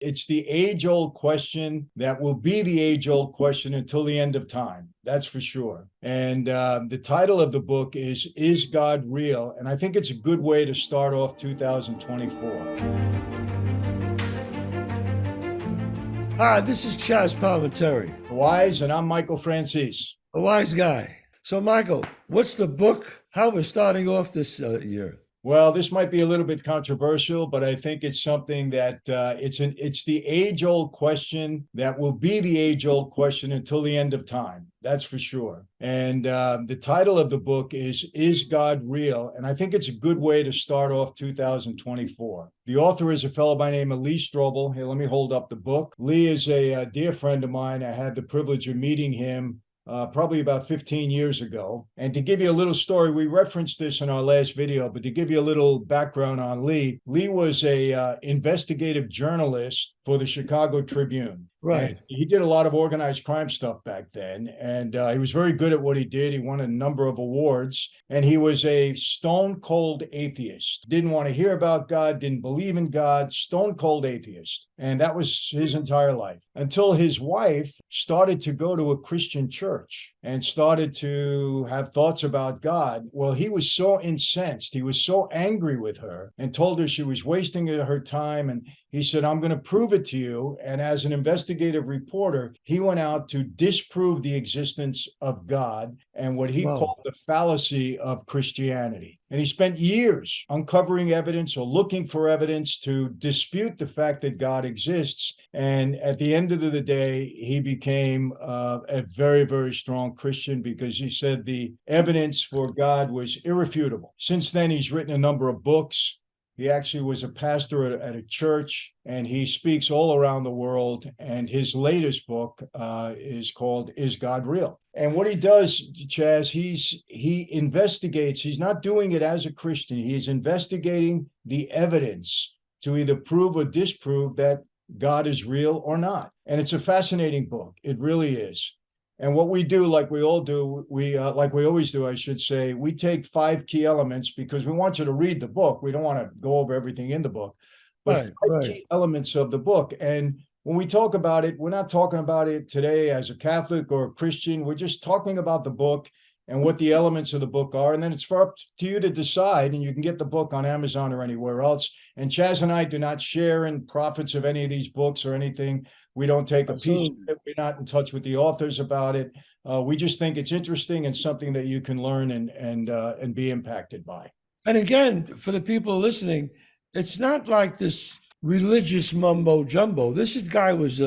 It's the age-old question that will be the age-old question until the end of time. That's for sure. And the title of the book is God Real? And I think it's a good way to start off 2024. Hi, this is Chazz Palminteri, Wise, and I'm Michael Franzese. a wise guy. So, Michael, what's the book? How we're starting off this year? Well, this might be a little bit controversial, but I think it's something that it's the age-old question that will be the age-old question until the end of time. That's for sure. And the title of the book is God Real? And I think it's a good way to start off 2024. The author is a fellow by the name of Lee Strobel. Here, let me hold up the book. Lee is a dear friend of mine. I had the privilege of meeting him probably about 15 years ago. And to give you a little story, we referenced this in our last video, but to give you a little background on Lee, Lee was a investigative journalist for the Chicago Tribune. Right. And he did a lot of organized crime stuff back then. And he was very good at what he did. He won a number of awards. And he was a stone cold atheist. Didn't want to hear about God, didn't believe in God, stone cold atheist. And that was his entire life until his wife started to go to a Christian church and started to have thoughts about God. Well, he was so incensed. He was so angry with her and told her she was wasting her time. And he said, I'm going to prove it to you. And as an investigative reporter, he went out to disprove the existence of God and what he called the fallacy of Christianity. And he spent years uncovering evidence or looking for evidence to dispute the fact that God exists. And at the end of the day, he became a very, very strong Christian because he said the evidence for God was irrefutable. Since then, he's written a number of books. He actually was a pastor at a church, and he speaks all around the world. And his latest book is called Is God Real? And what he does, Chazz, he investigates. He's not doing it as a Christian. He is investigating the evidence to either prove or disprove that God is real or not. And it's a fascinating book. It really is. And what we do, like we all do, like we always do, I should say, we take 5 key elements because we want you to read the book. We don't want to go over everything in the book, but 5 key elements of the book. And when we talk about it, we're not talking about it today as a Catholic or a Christian. We're just talking about the book and what the elements of the book are. And then it's up to you to decide, and you can get the book on Amazon or anywhere else. And Chazz and I do not share in profits of any of these books or anything. We don't take a piece of it. We're not in touch with the authors about it. We just think it's interesting and something that you can learn and be impacted by. And again, for the people listening, it's not like this religious mumbo jumbo. This guy was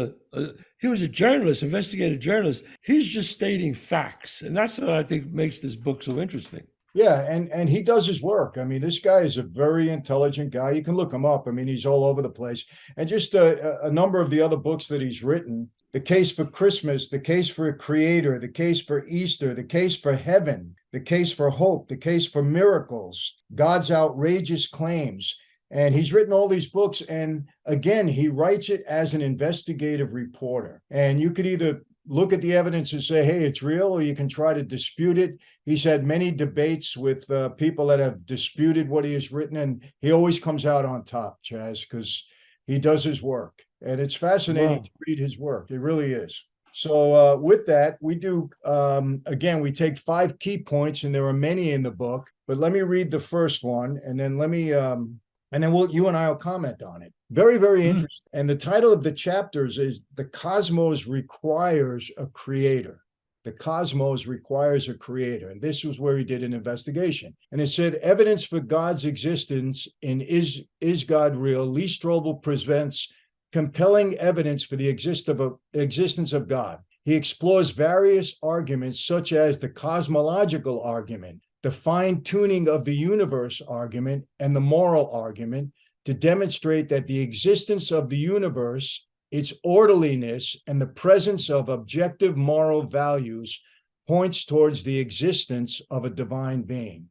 he was a journalist, investigative journalist. He's just stating facts, and that's what I think makes this book so interesting. Yeah, and he does his work. I mean, this guy is a very intelligent guy. You can look him up. I mean, he's all over the place. And just a number of the other books that he's written, The Case for Christmas, The Case for a Creator, The Case for Easter, The Case for Heaven, The Case for Hope, The Case for Miracles, God's Outrageous Claims. And he's written all these books. And again, he writes it as an investigative reporter. And you could either look at the evidence and say, hey, it's real, or you can try to dispute it. He's had many debates with people that have disputed what he has written, and he always comes out on top, Chazz, because he does his work. And it's fascinating to read his work. It really is. So with that, we do, again, we take 5 key points, and there are many in the book, but let me read the first one, and then you and I will comment on it. Very, very interesting. And the title of the chapters is The Cosmos Requires a Creator. The Cosmos Requires a Creator. And this was where he did an investigation. And it said, evidence for God's existence in Is God Real? Lee Strobel presents compelling evidence for the existence of God. He explores various arguments such as the cosmological argument, the fine-tuning of the universe argument, and the moral argument to demonstrate that the existence of the universe, its orderliness, and the presence of objective moral values points towards the existence of a divine being.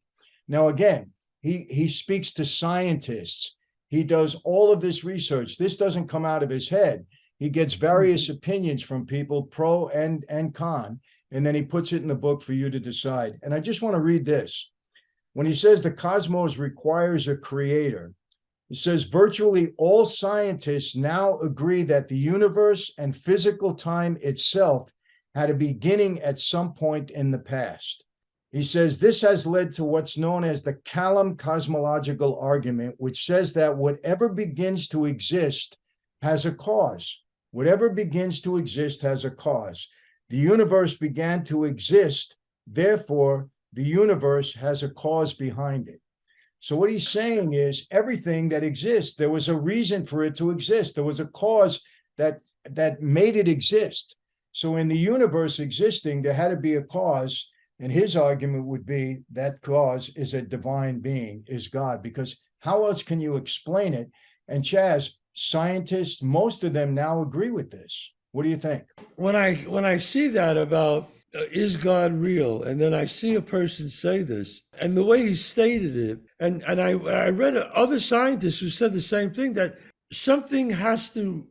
Now, again, he speaks to scientists. He does all of this research. This doesn't come out of his head. He gets various opinions from people, pro and con, and then he puts it in the book for you to decide. And I just want to read this. When he says the cosmos requires a creator, It says virtually all scientists now agree that the universe and physical time itself had a beginning at some point in the past. He says this has led to what's known as the Kalam cosmological argument, which says that whatever begins to exist has a cause. Whatever begins to exist has a cause. The universe began to exist, therefore, the universe has a cause behind it. So what he's saying is everything that exists, there was a reason for it to exist. There was a cause that made it exist. So in the universe existing, there had to be a cause. And his argument would be that cause is a divine being, is God, because how else can you explain it? And Chazz, scientists, most of them now agree with this. What do you think? When I see that about is God real, and then I see a person say this, and the way he stated it, and I read other scientists who said the same thing, that something has to,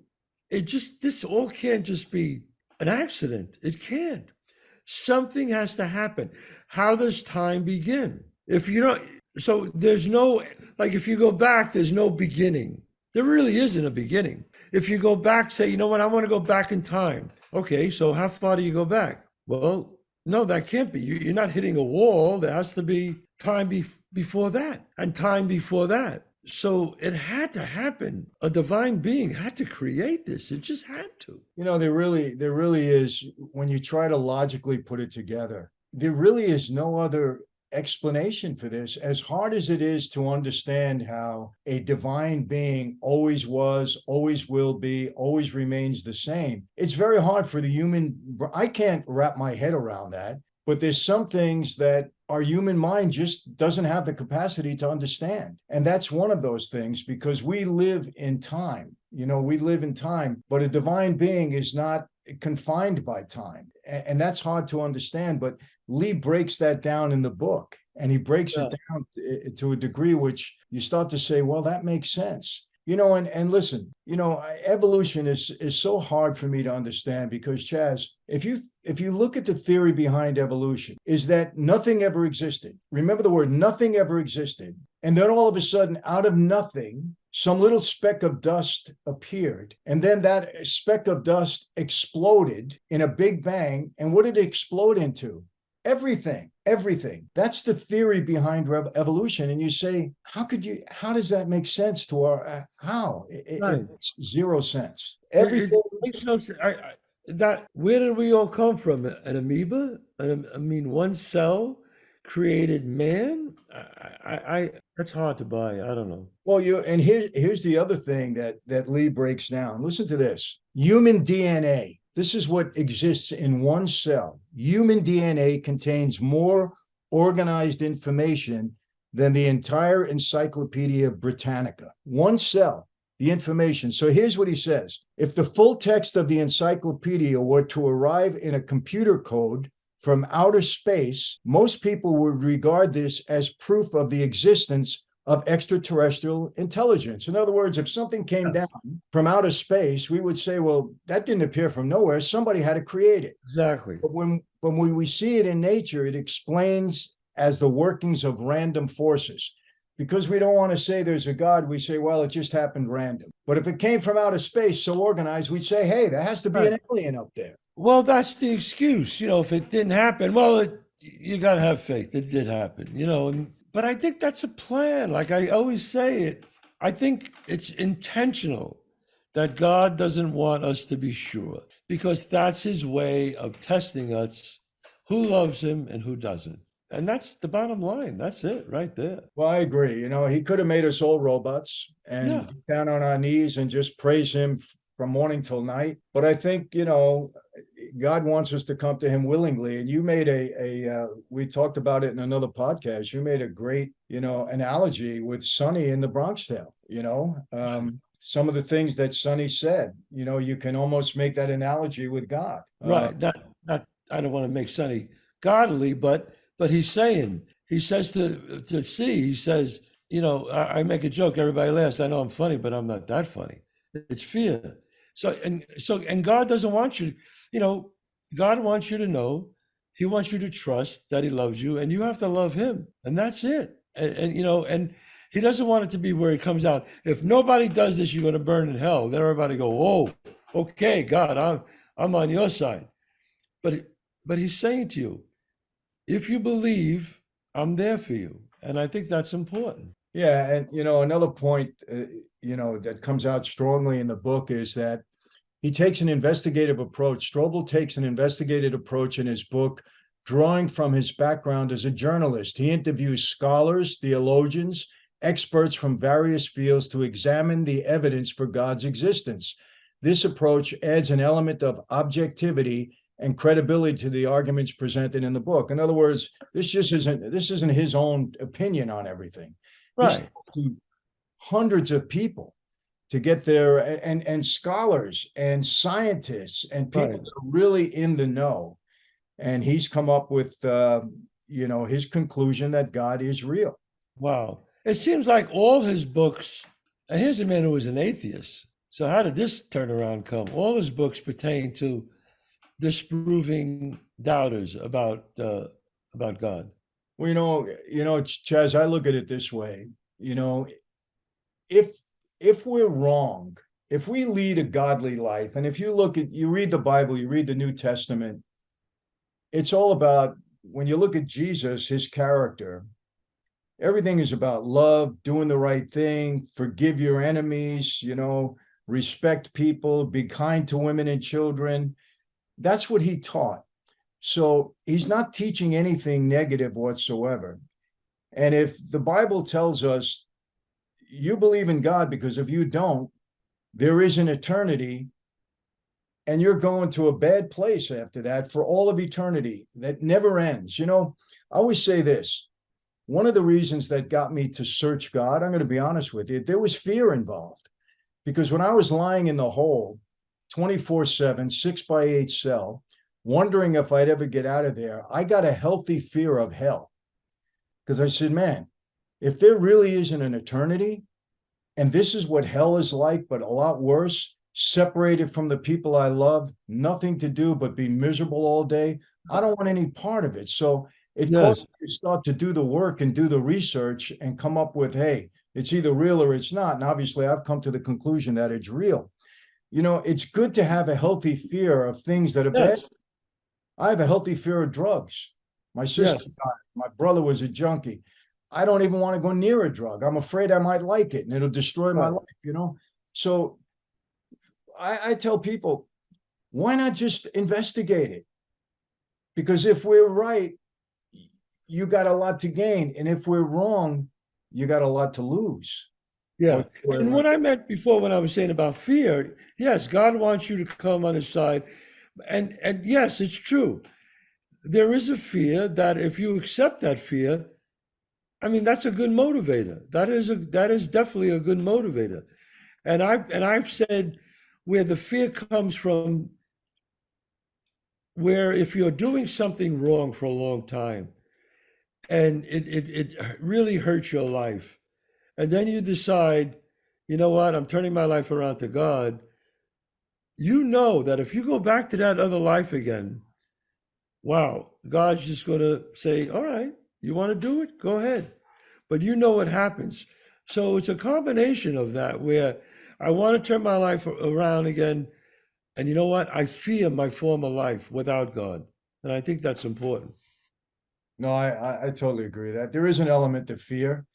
this all can't just be an accident. It can't. Something has to happen. How does time begin? If you don't, so there's no, like if you go back, there's no beginning. There really isn't a beginning. If you go back, say, you know what, I want to go back in time. Okay, so how far do you go back? Well, no, that can't be. You're not hitting a wall. There has to be time before that and time before that. So it had to happen. A divine being had to create this. It just had to. You know, there really is, when you try to logically put it together, there really is no other explanation for this, as hard as it is to understand how a divine being always was, always will be, always remains the same. It's very hard for the human, I can't wrap my head around that, but there's some things that our human mind just doesn't have the capacity to understand. And that's one of those things, because we live in time. You know, we live in time, but a divine being is not confined by time. And that's hard to understand. But Lee breaks that down in the book, and he breaks it down to a degree which you start to say, well, that makes sense. You know, and listen, you know, evolution is so hard for me to understand, because Chazz, if you look at the theory behind evolution, is that nothing ever existed. Remember the word nothing ever existed. And then all of a sudden, out of nothing, some little speck of dust appeared. And then that speck of dust exploded in a big bang. And what did it explode into? Everything. That's the theory behind evolution. And you say, how does that make sense to our, how? It makes zero sense. Everything. It makes no sense. Where did we all come from? An amoeba? I mean, one cell created man? That's hard to buy. I don't know. Well, and here's the other thing that Lee breaks down. Listen to this. Human DNA. This is what exists in one cell. Human DNA contains more organized information than the entire Encyclopedia Britannica. One cell, the information. So here's what he says. If the full text of the encyclopedia were to arrive in a computer code from outer space, most people would regard this as proof of the existence of extraterrestrial intelligence. In other words, if something came down from outer space, we would say, well, that didn't appear from nowhere. Somebody had to create it. Exactly. But when we see it in nature, it explains as the workings of random forces. Because we don't want to say there's a God, we say, well, it just happened random. But if it came from outer space, so organized, we'd say, hey, there has to be an alien up there. Well, that's the excuse. You know, if it didn't happen, well, you got to have faith. It did happen, you know. But I think that's a plan. Like I always say, I think it's intentional that God doesn't want us to be sure, because that's his way of testing us, who loves him and who doesn't. And that's the bottom line. That's it right there. Well, I agree. You know, he could have made us all robots and get down on our knees and just praise him from morning till night. But I think, you know, God wants us to come to him willingly. And you made we talked about it in another podcast. You made a great, you know, analogy with Sonny in the Bronx Tale. You know, some of the things that Sonny said, you know, you can almost make that analogy with God. Right. I don't want to make Sonny godly, but he's saying, he says to C, he says, you know, I make a joke, everybody laughs. I know I'm funny, but I'm not that funny. It's fear. And God doesn't want you, you know, God wants you to know, he wants you to trust that he loves you, and you have to love him. And that's it. And you know, and He doesn't want it to be where he comes out. If nobody does this, you're going to burn in hell. Then everybody go, "Whoa, okay, God, I'm on your side." But but he's saying to you, if you believe, I'm there for you, and I think that's important. Yeah, and another point, that comes out strongly in the book is that he takes an investigative approach. Strobel takes an investigative approach in his book, drawing from his background as a journalist. He interviews scholars, theologians, experts from various fields to examine the evidence for God's existence. This approach adds an element of objectivity and credibility to the arguments presented in the book. In other words, this isn't his own opinion on everything. He's Right, to hundreds of people to get there, and scholars and scientists and people right. that are really in the know. And he's come up with his conclusion that God is real. Wow. It seems like all his books, and here's a man who was an atheist. So how did this turnaround come? All his books pertain to disproving doubters about God. Well, Chaz, I look at it this way. If if we're wrong, if we lead a godly life, and if you read the Bible, you read the New Testament, it's all about, when you look at Jesus, his character, everything is about love, doing the right thing, forgive your enemies, respect people, be kind to women and children. That's what he taught. So he's not teaching anything negative whatsoever. And if the Bible tells us you believe in God, because if you don't, there is an eternity and you're going to a bad place after that for all of eternity that never ends. I always say this. One of the reasons that got me to search God, I'm going to be honest with you, there was fear involved. Because when I was lying in the hole, 24/7, 6x8 cell, wondering if I'd ever get out of there, I got a healthy fear of hell. Because I said, man, if there really isn't an eternity, and this is what hell is like, but a lot worse, separated from the people I love, nothing to do but be miserable all day, I don't want any part of it. So it caused Yes. me to start to do the work and do the research and come up with, hey, it's either real or it's not. And obviously, I've come to the conclusion that it's real. It's good to have a healthy fear of things that are bad. Yes. I have a healthy fear of drugs. My sister Yes. died. My brother was a junkie. I don't even want to go near a drug. I'm afraid I might like it and it'll destroy my Right. life. So I tell people, why not just investigate it? Because if we're right, you got a lot to gain. And if we're wrong, you got a lot to lose. Yeah. And what I meant before when I was saying about fear, yes, God wants you to come on his side. And yes, it's true. There is a fear that if you accept that fear, I mean, that's a good motivator. That is definitely a good motivator. And I've said where the fear comes from, where if you're doing something wrong for a long time and it really hurts your life, and then you decide, you know what, I'm turning my life around to God, you know that if you go back to that other life again, wow, God's just going to say, all right, you want to do it? Go ahead. But you know what happens. So it's a combination of that where I want to turn my life around again. And you know what? I fear my former life without God. And I think that's important. No, I totally agree that there is an element to fear,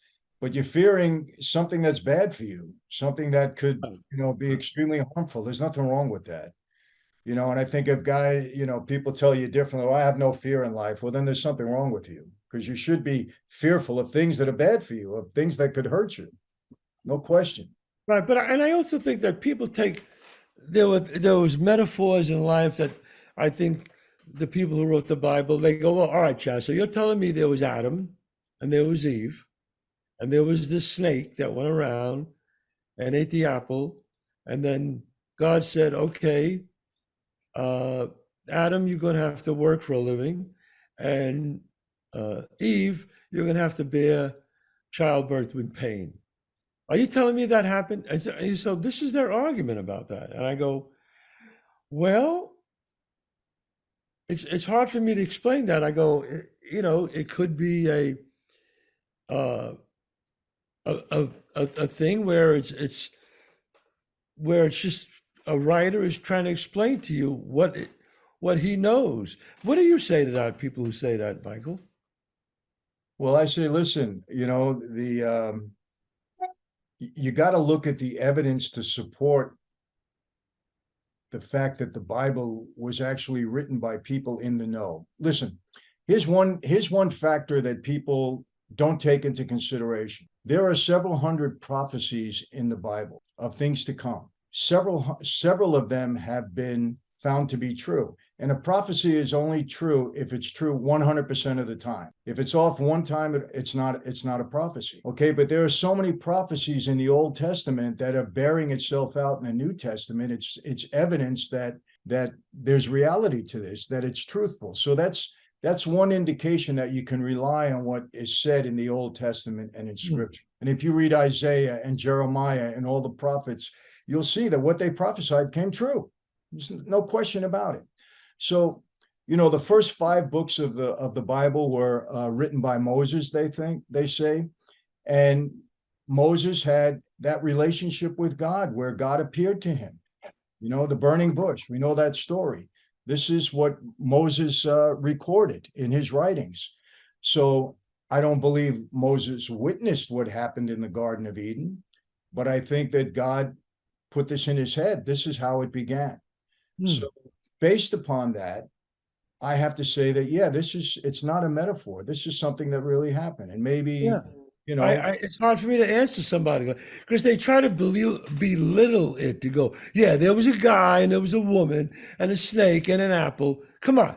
but you're fearing something that's bad for you, something that could, be extremely harmful. There's nothing wrong with that. And I think if people tell you differently, well, I have no fear in life. Well, then there's something wrong with you, because you should be fearful of things that are bad for you, of things that could hurt you. No question. Right. And I also think that people take, there was metaphors in life that I think the people who wrote the Bible, they go, well, all right, Chazz, so you're telling me there was Adam and there was Eve and there was this snake that went around and ate the apple. And then God said, okay, Adam, you're going to have to work for a living. And Eve, you're going to have to bear childbirth with pain. Are you telling me that happened? And so this is their argument about that. And I go, well, it's hard for me to explain that. I go, it could be a a thing where it's just a writer is trying to explain to you what he knows. What do you say to that? People who say that, Michael? Well, I say, listen, you got to look at the evidence to support the fact that the Bible was actually written by people in the know. Listen, here's one factor that people don't take into consideration. There are several hundred prophecies in the Bible of things to come. Several of them have been found to be true. And a prophecy is only true if it's true 100% of the time. If it's off one time, it's not a prophecy. Okay, but there are so many prophecies in the Old Testament that are bearing itself out in the New Testament. It's evidence that there's reality to this, that it's truthful. So that's one indication that you can rely on what is said in the Old Testament and in Scripture. And if you read Isaiah and Jeremiah and all the prophets, you'll see that what they prophesied came true. There's no question about it. So, the first 5 books of the Bible were written by Moses, they say, and Moses had that relationship with God where God appeared to him. The burning bush, we know that story. This is what Moses recorded in his writings. So I don't believe Moses witnessed what happened in the Garden of Eden, but I think that God put this in his head. This is how it began. So based upon that, I have to say that, yeah, it's not a metaphor. This is something that really happened. And maybe, It's hard for me to answer somebody because they try to belittle it to go, yeah, there was a guy and there was a woman and a snake and an apple. Come on.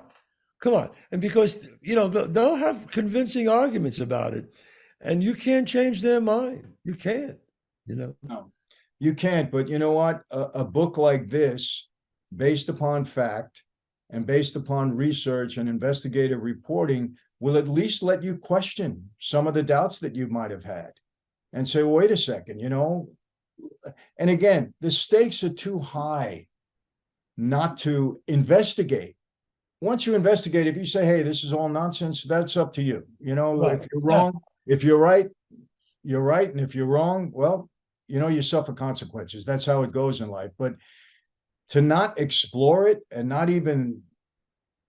And because, they'll have convincing arguments about it and you can't change their mind. You can't, No, you can't. But you know what? A book like this, based upon fact and based upon research and investigative reporting, will at least let you question some of the doubts that you might have had and say, well, wait a second, and again, the stakes are too high not to investigate. Once you investigate, if you say, hey, this is all nonsense, that's up to you. Right. If you're wrong, if you're right, you're right. And if you're wrong, well, you suffer consequences. That's how it goes in life. But to not explore it and not even,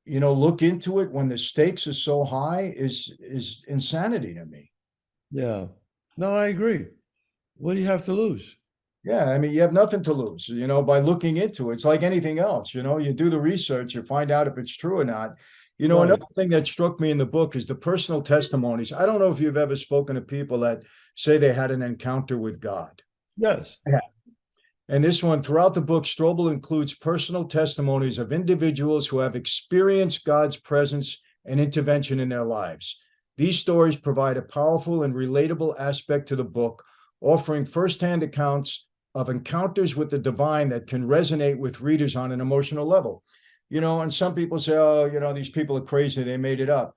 look into it when the stakes are so high is insanity to me. Yeah. No, I agree. What do you have to lose? Yeah, I mean, you have nothing to lose, by looking into it. It's like anything else, you do the research, you find out if it's true or not. Right. Another thing that struck me in the book is the personal testimonies. I don't know if you've ever spoken to people that say they had an encounter with God. Yes. Yeah. And this one, throughout the book, Strobel includes personal testimonies of individuals who have experienced God's presence and intervention in their lives. These stories provide a powerful and relatable aspect to the book, offering firsthand accounts of encounters with the divine that can resonate with readers on an emotional level. And some people say, oh, these people are crazy, they made it up.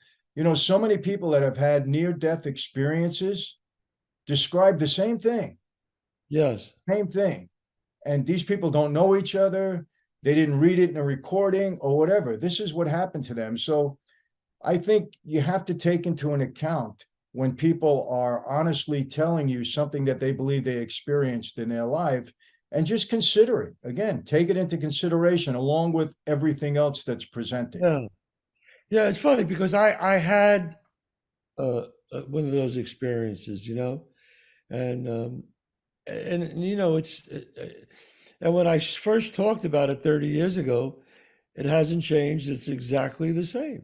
So many people that have had near-death experiences describe the same thing. Yes. Same thing. And these people don't know each other. They didn't read it in a recording or whatever. This is what happened to them. So I think you have to take into an account when people are honestly telling you something that they believe they experienced in their life, and just consider it. Again, take it into consideration along with everything else that's presented. Yeah. Yeah, it's funny because I had one of those experiences, and it's and when I first talked about it 30 years ago, it hasn't changed. It's exactly the same.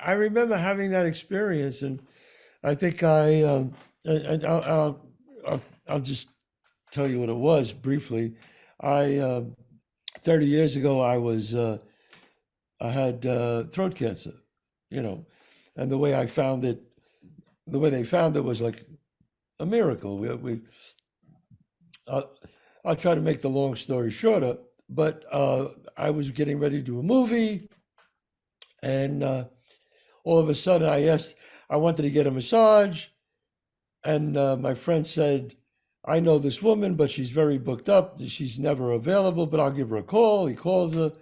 I remember having that experience, and I think and I'll just tell you what it was briefly. 30 years ago, I had throat cancer, and the way they found it was like a miracle. I'll try to make the long story shorter, but I was getting ready to do a movie, and all of a sudden I wanted to get a massage, and my friend said, I know this woman, but she's very booked up. She's never available, but I'll give her a call. He calls her.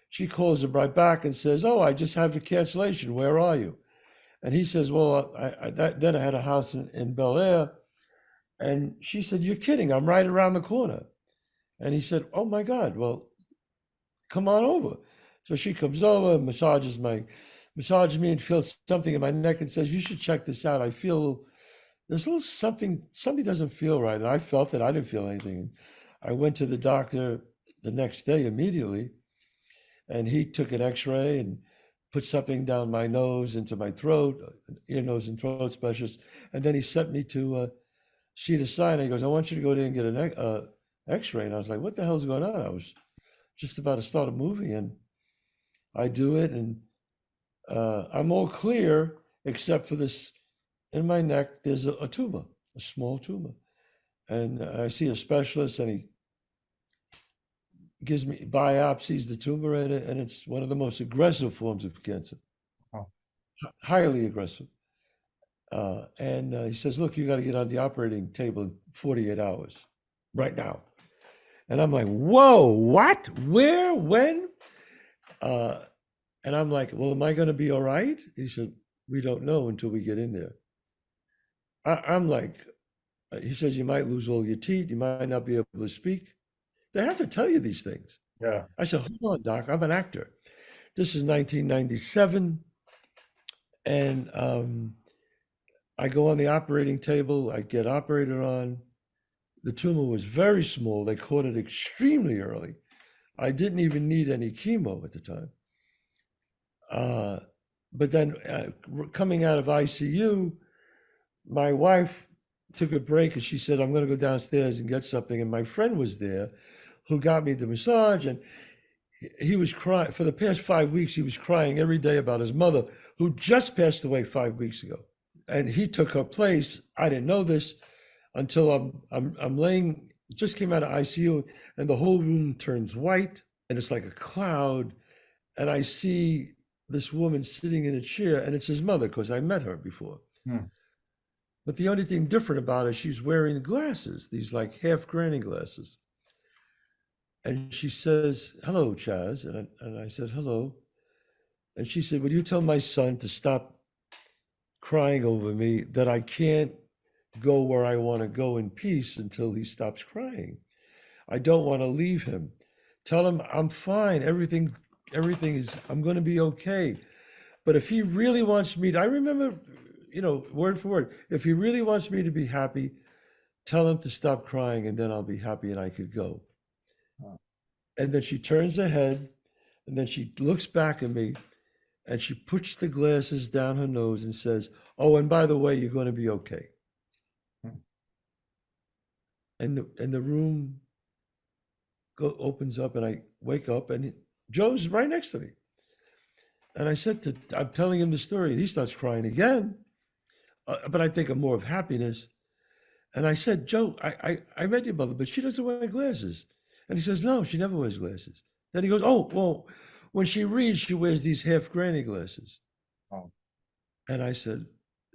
She calls him right back and says, oh, I just have a cancellation. Where are you? And he says, well, then I had a house in Bel Air. And she said, you're kidding. I'm right around the corner. And he said, oh my God, well, come on over. So she comes over, massages me and feels something in my neck and says, you should check this out. I feel there's a little something doesn't feel right. And I felt it. I didn't feel anything. I went to the doctor the next day immediately, and he took an x-ray and put something down my nose into my throat, ear, nose, and throat specialist. And then he sent me to see the sign. He goes, I want you to go there and get an x-ray. And I was like, what the hell's going on? I was just about to start a movie, and I do it, and I'm all clear except for this in my neck. There's a tumor, a small tumor, and I see a specialist, and he gives me biopsies the tumor in it, and it's one of the most aggressive forms of cancer, Oh. highly aggressive. And he says, look, you got to get on the operating table in 48 hours, right now. And I'm like, whoa, what? Where? When? And I'm like, well, am I going to be all right? He said, we don't know until we get in there. I'm like, he says, you might lose all your teeth. You might not be able to speak. They have to tell you these things. Yeah. I said, hold on, doc, I'm an actor. This is 1997. And I go on the operating table. I get operated on. The tumor was very small. They caught it extremely early. I didn't even need any chemo at the time. But then coming out of ICU, my wife took a break and she said, I'm going to go downstairs and get something. And my friend was there who got me the massage. And he was crying. For the past 5 weeks, he was crying every day about his mother, who just passed away 5 weeks ago. And he took her place. I didn't know this until I'm laying, just came out of ICU, and the whole room turns white, and it's like a cloud. And I see this woman sitting in a chair, and it's his mother, because I met her before. Hmm. But the only thing different about her, she's wearing glasses, these like half granny glasses. And she says, hello, Chazz. And I said, hello. And she said, will you tell my son to stop crying over me, that I can't go where I want to go in peace until he stops crying. I don't want to leave him. Tell him I'm fine. Everything is, I'm going to be okay. But if he really wants me to, I remember, word for word, if he really wants me to be happy, tell him to stop crying, and then I'll be happy and I could go. Wow. And then she turns her head, and then she looks back at me, and she puts the glasses down her nose and says, oh, and by the way, you're going to be okay. And the room opens up, and I wake up, and Joe's right next to me. And I said I'm telling him the story, and he starts crying again. But I think I'm more of happiness. And I said, Joe, I met your mother, but she doesn't wear glasses. And he says, no, she never wears glasses. Then he goes, oh, well, when she reads, she wears these half granny glasses. Oh. And I said,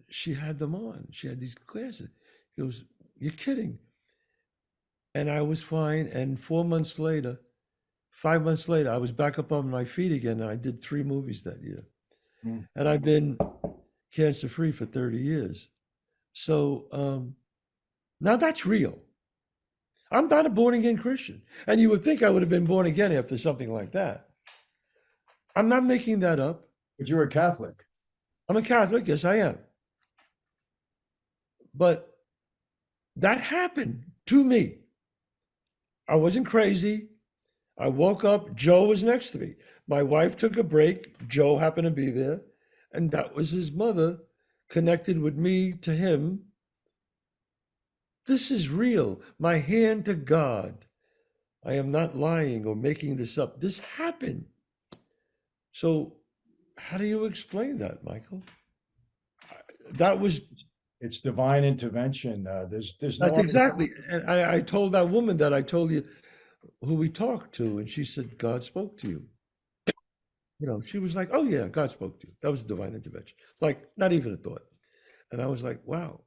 she had them on. She had these glasses. He goes, you're kidding. And I was fine. And 5 months later, I was back up on my feet again. And I did 3 movies that year. Mm. And I've been cancer-free for 30 years. So now that's real. I'm not a born-again Christian. And you would think I would have been born again after something like that. I'm not making that up. But you're a Catholic. I'm a Catholic. Yes, I am. But that happened to me. I wasn't crazy. I woke up. Joe was next to me. My wife took a break. Joe happened to be there. And that was his mother connected with me to him. This is real. My hand to God. I am not lying or making this up. This happened. So how do you explain that, Michael? That was... It's divine intervention. There's no... That's exactly. And I told that woman that I told you who we talked to, and she said, God spoke to you. She was like, oh yeah, God spoke to you. That was divine intervention. Like, not even a thought. And I was like, wow.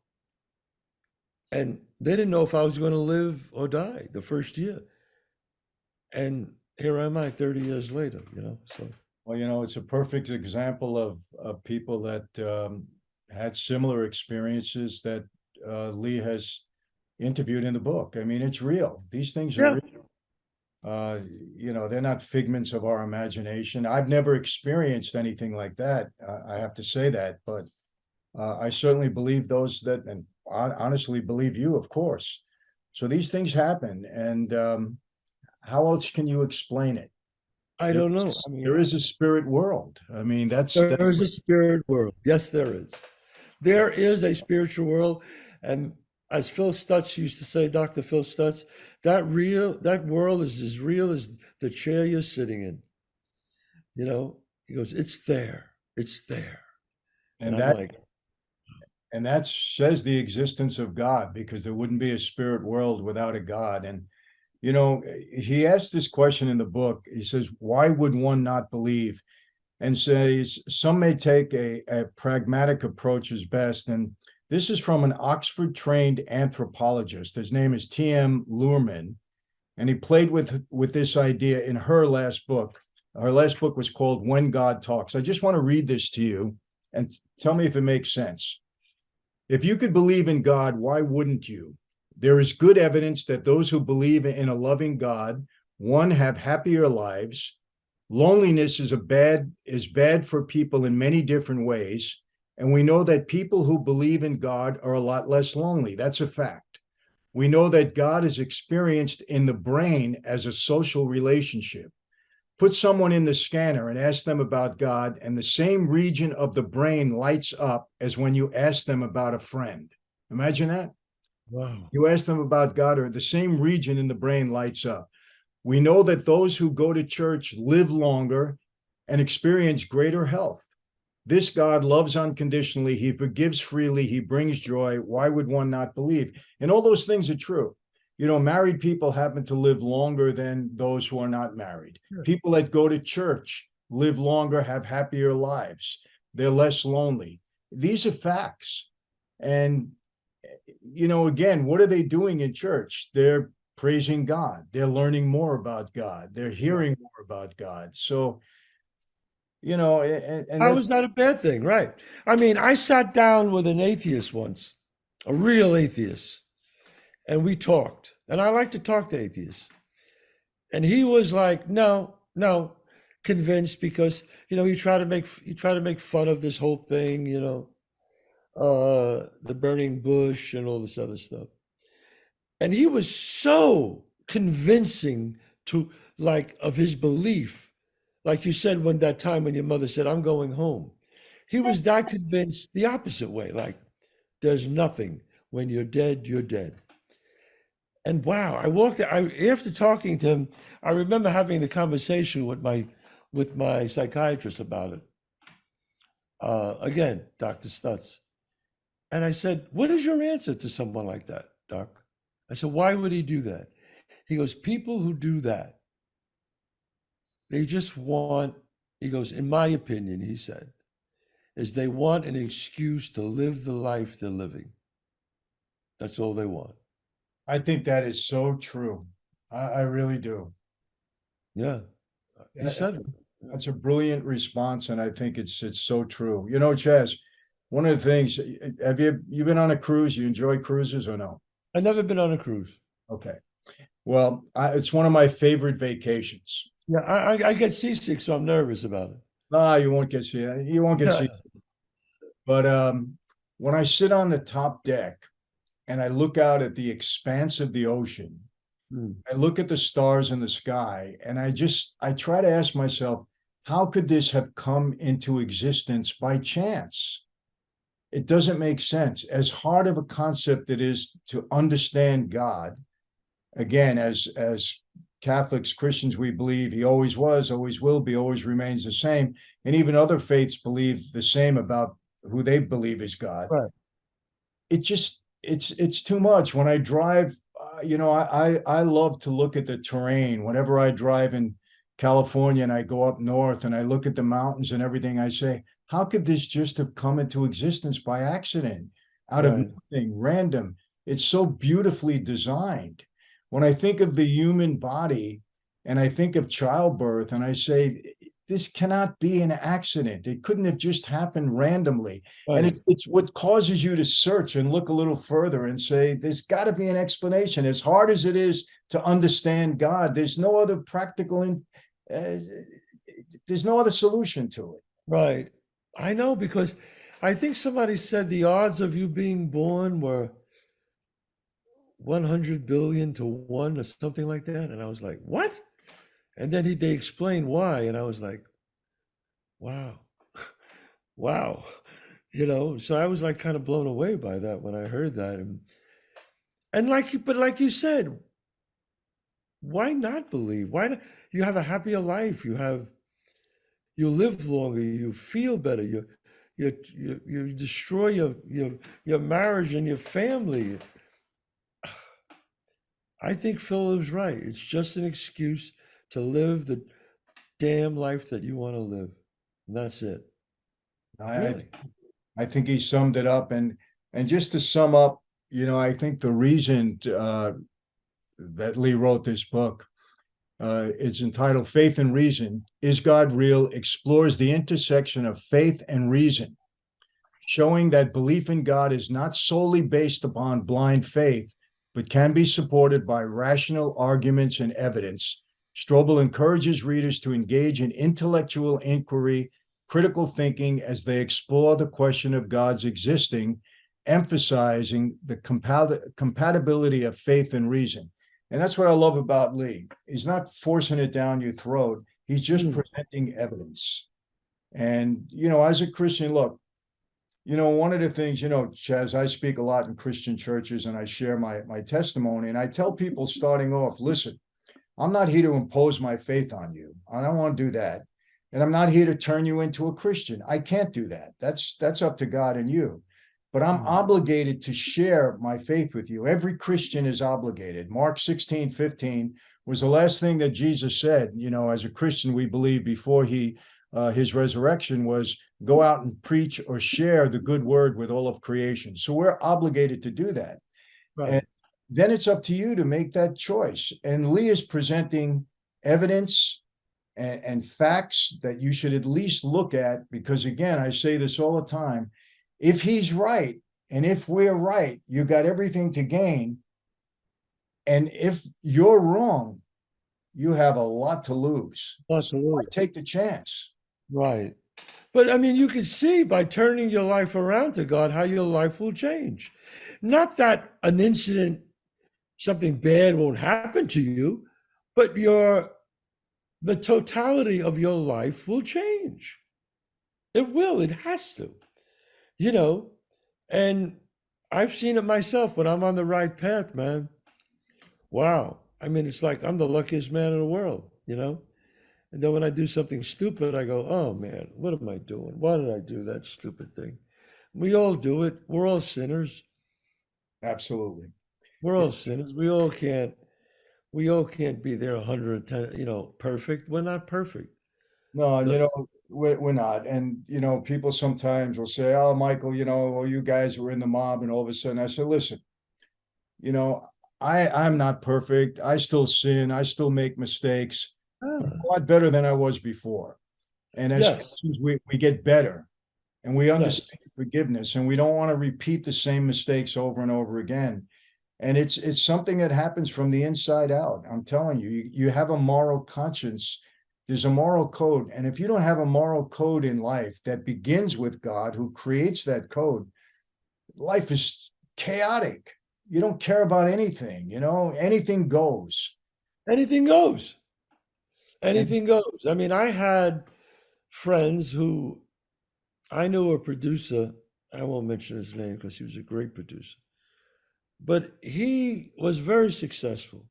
And they didn't know if I was going to live or die the first year. And here am I 30 years later, so. Well, it's a perfect example of people that had similar experiences that Lee has interviewed in the book. I mean, it's real. These things are Yeah. real. Uh, they're not figments of our imagination. I've never experienced anything like that. I have to say that, but I certainly believe those that, and honestly believe you, of course. So these things happen, and how else can you explain it? I There don't know. is, I mean, there is a spirit world. I mean, that's there is a spirit world. Yes, there is. There is a spiritual world. And as Phil Stutz used to say, Dr. Phil Stutz, that world is as real as the chair you're sitting in. He goes, it's there. It's there. And and I'm that like, and that says the existence of God, because there wouldn't be a spirit world without a God. And he asked this question in the book. He says, "Why would one not believe?" And says some may take a pragmatic approach as best. And this is from an Oxford-trained anthropologist. His name is T.M. Luhrmann, and he played with this idea in her last book. Her last book was called When God Talks. I just want to read this to you and tell me if it makes sense. If you could believe in God, why wouldn't you? There is good evidence that those who believe in a loving God, one, have happier lives. Loneliness is bad for people in many different ways. And we know that people who believe in God are a lot less lonely. That's a fact. We know that God is experienced in the brain as a social relationship. Put someone in the scanner and ask them about God, and the same region of the brain lights up as when you ask them about a friend. Imagine that. wow. You ask them about God, or the same region in the brain lights up. We know that those who go to church live longer and experience greater health. This God loves unconditionally. He forgives freely. He brings joy. Why would one not believe? And all those things are true. Married people happen to live longer than those who are not married. Sure. People that go to church live longer, have happier lives. They're less lonely. These are facts. And, again, what are they doing in church? They're praising God. They're learning more about God. They're hearing more about God. So, and How that's is that a bad thing? Right. I mean, I sat down with an atheist once, a real atheist, and we talked. And I like to talk to atheists. And he was like, no, no, convinced because, he tried to make fun of this whole thing, the burning bush and all this other stuff. And he was so convincing to like of his belief. Like you said when that time when your mother said, I'm going home. He was that convinced the opposite way, like there's nothing. When you're dead, you're dead. And wow, after talking to him, I remember having the conversation with my psychiatrist about it. Again, Dr. Stutz. And I said, what is your answer to someone like that, Doc? I said, why would he do that? He goes, people who do that, they just want, he goes, in my opinion, he said, is they want an excuse to live the life they're living. That's all they want. I think that is so true. I really do. Yeah. He said it. That's a brilliant response, and I think it's so true. Chaz, one of the things, have you been on a cruise? You enjoy cruises or no? I've never been on a cruise. Okay. Well, it's one of my favorite vacations. Yeah, I get seasick, so I'm nervous about it. No, you won't get see. You won't get see. But when I sit on the top deck and I look out at the expanse of the ocean, I look at the stars in the sky, and I try to ask myself, how could this have come into existence by chance? It doesn't make sense. As hard of a concept it is to understand God, again, as Catholics, Christians, we believe he always was, always will be, always remains the same. And even other faiths believe the same about who they believe is God. Right. It's too much. When I drive, I love to look at the terrain. Whenever I drive in California and I go up north and I look at the mountains and everything, I say, how could this just have come into existence by accident, out of nothing, random? It's so beautifully designed. When I think of the human body and I think of childbirth and I say, this cannot be an accident. It couldn't have just happened randomly. And Right. it's what causes you to search and look a little further and say, there's got to be an explanation. As hard as it is to understand God, there's no other there's no other solution to it. Right. I know, because I think somebody said the odds of you being born were 100 billion to 1 or something like that. And I was like, what? And then they explained why. And I was like, wow, wow. So I was like kind of blown away by that when I heard that. But like you said, why not believe? Why not? You have a happier life. You live longer. You feel better. You destroy your marriage and your family. I think Phil is right. It's just an excuse to live the damn life that you want to live. And that's it. I, Really. I think he summed it up. And just to sum up, I think the reason that Lee wrote this book, it's entitled Faith and Reason. Is God Real? Explores the intersection of faith and reason, showing that belief in God is not solely based upon blind faith, but can be supported by rational arguments and evidence. Strobel encourages readers to engage in intellectual inquiry, critical thinking as they explore the question of God's existing, emphasizing the compatibility of faith and reason. And that's what I love about Lee. He's not forcing it down your throat. He's just presenting evidence. And, as a Christian, look, one of the things, Chazz, I speak a lot in Christian churches and I share my testimony. And I tell people starting off, listen, I'm not here to impose my faith on you. I don't want to do that. And I'm not here to turn you into a Christian. I can't do that. That's up to God and you. But I'm obligated to share my faith with you. Every Christian is obligated. Mark 16:15 was the last thing that Jesus said. As a Christian, we believe before his resurrection was go out and preach or share the good word with all of creation. So we're obligated to do that. Right. And then it's up to you to make that choice. And Lee is presenting evidence and facts that you should at least look at, because again, I say this all the time, if he's right, and if we're right, you got everything to gain. And if you're wrong, you have a lot to lose. Absolutely. Take the chance. Right. But I mean, you can see by turning your life around to God how your life will change. Not that an incident, something bad won't happen to you, but the totality of your life will change. It will. It has to. And I've seen it myself when I'm on the right path, man. Wow. I mean, it's like I'm the luckiest man in the world, And then when I do something stupid, I go, oh man, what am I doing? Why did I do that stupid thing? We all do it. We're all sinners. Absolutely. We're all sinners. We all can't be there 110, perfect. We're not perfect. No, we're not. And, people sometimes will say, oh, Michael, you guys were in the mob. And all of a sudden I said, listen, I'm not perfect. I still sin. I still make mistakes. But I'm a lot better than I was before. And as Christians, we get better and we understand forgiveness, and we don't want to repeat the same mistakes over and over again. And it's something that happens from the inside out. I'm telling you, you have a moral conscience. There's a moral code. And if you don't have a moral code in life that begins with God, who creates that code, life is chaotic. You don't care about anything, anything goes. Anything goes. Anything goes. I mean, I had friends who I knew a producer. I won't mention his name because he was a great producer. But he was very successful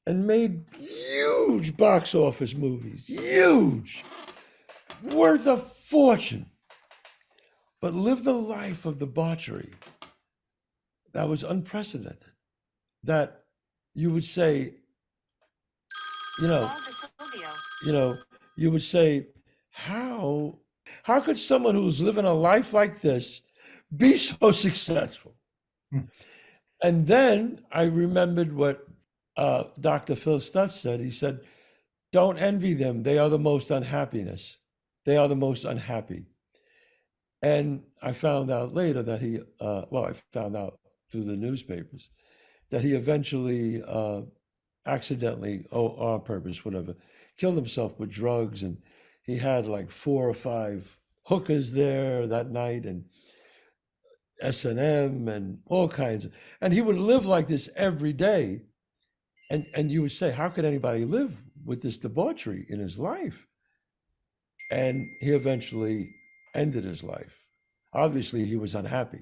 and made huge box office movies, huge, worth a fortune, but lived a life of debauchery that was unprecedented, that you would say, you would say, how could someone who's living a life like this be so successful? And then I remembered what Dr. Phil Stutz said. He said, Don't envy them. They are the most unhappiness. They are the most unhappy. And I found out later that I found out through the newspapers that he eventually accidentally, on purpose, whatever, killed himself with drugs. And he had like 4 or 5 hookers there that night and S&M and all kinds of, and he would live like this every day. And you would say, how could anybody live with this debauchery in his life? And he eventually ended his life. Obviously, he was unhappy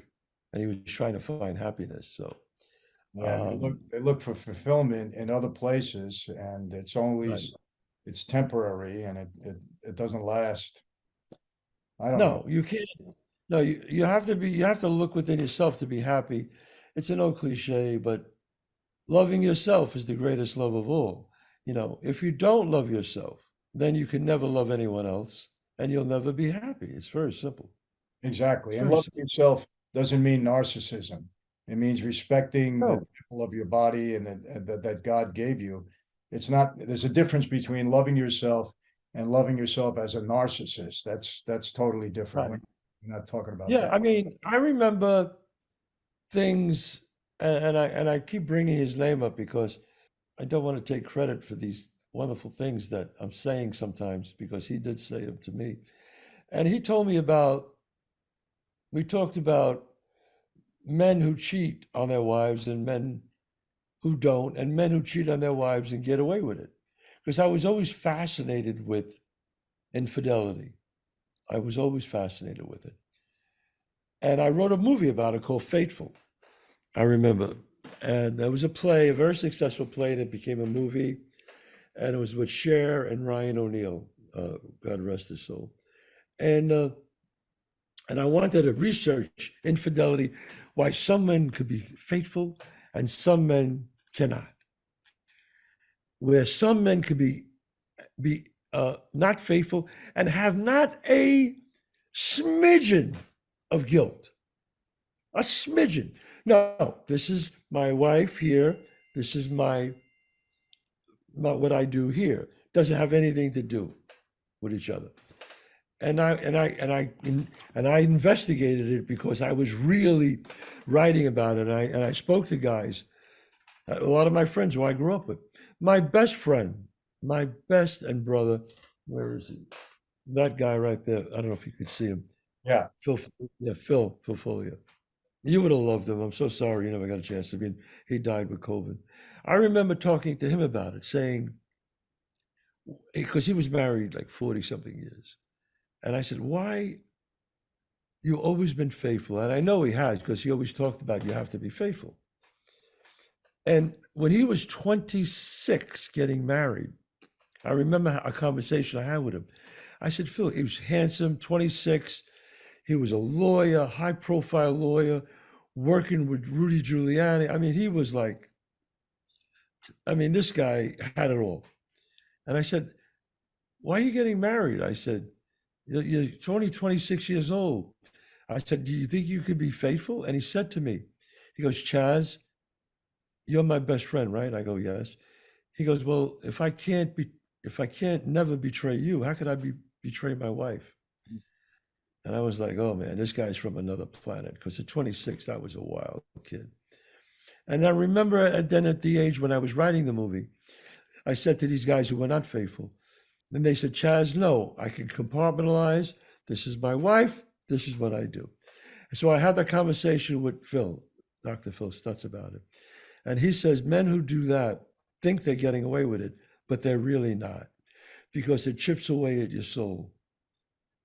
and he was trying to find happiness. So, Yeah, they look for fulfillment in other places, and right. it's temporary, and it doesn't last. I don't know. No, you can't. No, you have to be, you have to look within yourself to be happy. It's an old cliche, but loving yourself is the greatest love of all. If you don't love yourself, then you can never love anyone else and you'll never be happy. It's very simple. Exactly. It's And very loving simple. yourself doesn't mean narcissism. It means respecting the No, temple of your body and that God gave you. It's not, there's a difference between loving yourself and loving yourself as a narcissist. That's totally different. right. We're not talking about Yeah, that. I mean, I remember things, and I keep bringing his name up because I don't want to take credit for these wonderful things that I'm saying sometimes because he did say them to me. And he told me we talked about men who cheat on their wives and men who don't, and men who cheat on their wives and get away with it. Because I was always fascinated with infidelity. I was always fascinated with it. And I wrote a movie about it called Fateful. I remember. And there was a play, a very successful play that became a movie. And it was with Cher and Ryan O'Neal, God rest his soul. And uh, and I wanted to research infidelity, why some men could be faithful and some men cannot. Where some men could be not faithful and have not a smidgen of guilt, a smidgen. No, this is my wife here. This is my what I do here. Doesn't have anything to do with each other. And I investigated it because I was really writing about it. And I spoke to guys, a lot of my friends who I grew up with. My best friend, my best and brother, where is he? That guy right there. I don't know if you could see him. Yeah. Phil, yeah, Phil Folio. You would have loved him. I'm so sorry you never got a chance to meet him. He died with COVID. I remember talking to him about it, saying, because he was married like 40 something years. And I said, why you've always been faithful? And I know he has, because he always talked about you have to be faithful. And when he was 26 getting married, I remember a conversation I had with him. I said, Phil, he was handsome, 26. He was a lawyer, high profile lawyer, working with Rudy Giuliani. I mean, he was like, this guy had it all. And I said, why are you getting married? I said, you're only 26 years old. I said, do you think you could be faithful? And he said to me, he goes, Chazz, you're my best friend, right? I go, yes. He goes, well, if I can't never betray you, how could I betray my wife? And I was like, oh man, this guy's from another planet. Because at 26, that was a wild kid. And I remember then at the age when I was writing the movie, I said to these guys who were not faithful, and they said, Chazz, no, I can compartmentalize. This is my wife. This is what I do. And so I had that conversation with Phil, Dr. Phil Stutz, about it. And he says, men who do that think they're getting away with it, but they're really not, because it chips away at your soul.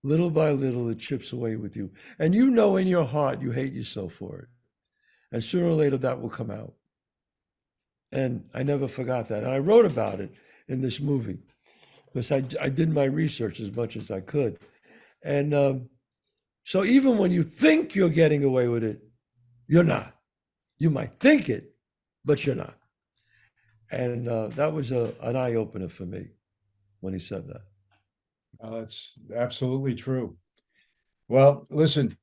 Little by little, it chips away with you. And you know in your heart you hate yourself for it. And sooner or later, that will come out. And I never forgot that. And I wrote about it in this movie because I did my research as much as I could. And so even when you think you're getting away with it, you're not. You might think it, but you're not. And that was an eye opener for me when he said that. That's absolutely true. Well, listen,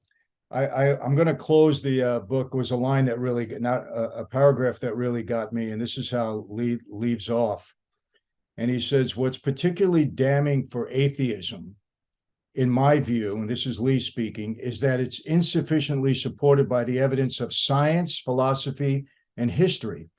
I'm going to close the book. It was a line that not a paragraph that really got me, and this is how Lee leaves off. And he says, what's particularly damning for atheism, in my view, and this is Lee speaking, is that it's insufficiently supported by the evidence of science, philosophy, and history.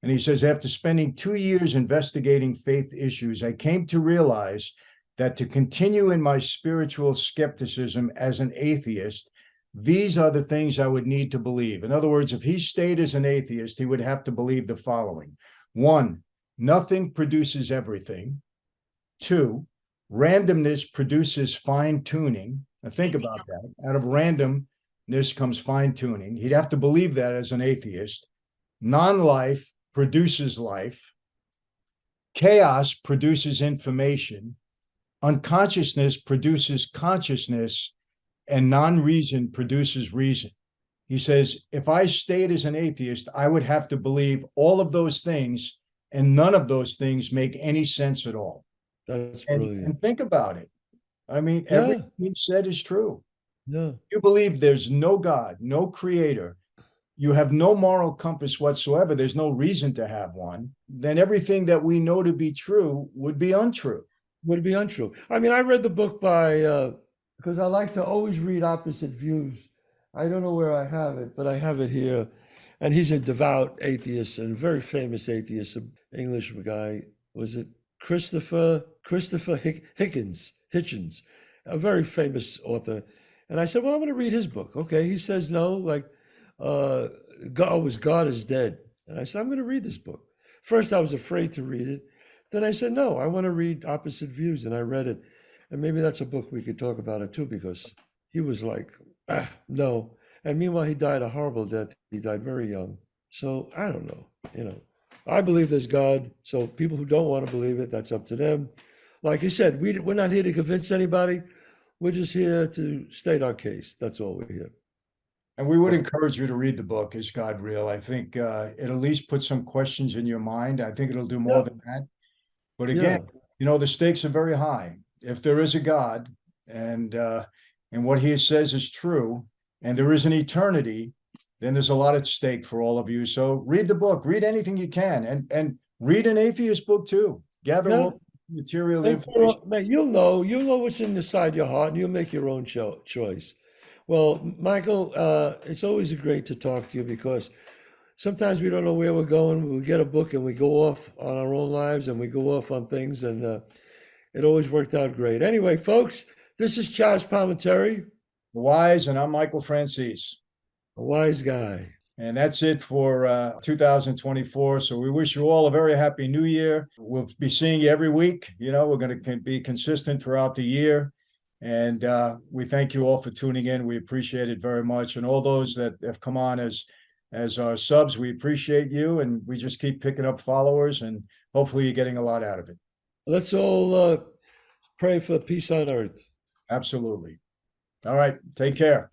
And he says, after spending 2 years investigating faith issues, I came to realize that to continue in my spiritual skepticism as an atheist, these are the things I would need to believe. In other words, if he stayed as an atheist, he would have to believe the following. 1, nothing produces everything. 2, randomness produces fine tuning. Now think about that. Out of randomness comes fine tuning. He'd have to believe that as an atheist. Non-life produces life. Chaos produces information. Unconsciousness produces consciousness, and non-reason produces reason. He says, if I stayed as an atheist, I would have to believe all of those things, and none of those things make any sense at all. That's brilliant. And think about it. I mean, Yeah. everything he said is true. Yeah. You believe there's no God, no creator, you have no moral compass whatsoever, there's no reason to have one, then everything that we know to be true would be untrue. Would it be untrue? I mean, I read the book by, because I like to always read opposite views. I don't know where I have it, but I have it here. And he's a devout atheist and very famous atheist, an English guy. Was it Christopher Hitchens, a very famous author. And I said, well, I'm going to read his book. Okay. He says, no, like, God is dead. And I said, I'm going to read this book. First, I was afraid to read it. Then I said, no, I want to read Opposite Views. And I read it. And maybe that's a book we could talk about it too, because he was like, no. And meanwhile, he died a horrible death. He died very young. So I don't know, I believe there's God. So people who don't want to believe it, that's up to them. Like you said, we're not here to convince anybody. We're just here to state our case. That's all we're here. And we would encourage you to read the book, Is God Real? I think it at least put some questions in your mind. I think it'll do more than that. But again, the stakes are very high. If there is a God and what he says is true, and there is an eternity, then there's a lot at stake for all of you. So read the book, read anything you can, and read an atheist book too. Gather all material information. You'll know what's inside your heart, and you'll make your own choice. Well, Michael, it's always great to talk to you, because sometimes we don't know where we're going. We get a book and we go off on our own lives, and we go off on things, and it always worked out great. Anyway, folks, this is Chazz Palminteri. The Wise, and I'm Michael Franzese. A wise guy. And that's it for 2024. So we wish you all a very happy new year. We'll be seeing you every week. We're going to be consistent throughout the year. And we thank you all for tuning in. We appreciate it very much. And all those that have come on as our subs, we appreciate you. And we just keep picking up followers, and hopefully you're getting a lot out of it. Let's all pray for peace on earth. Absolutely. All right. Take care.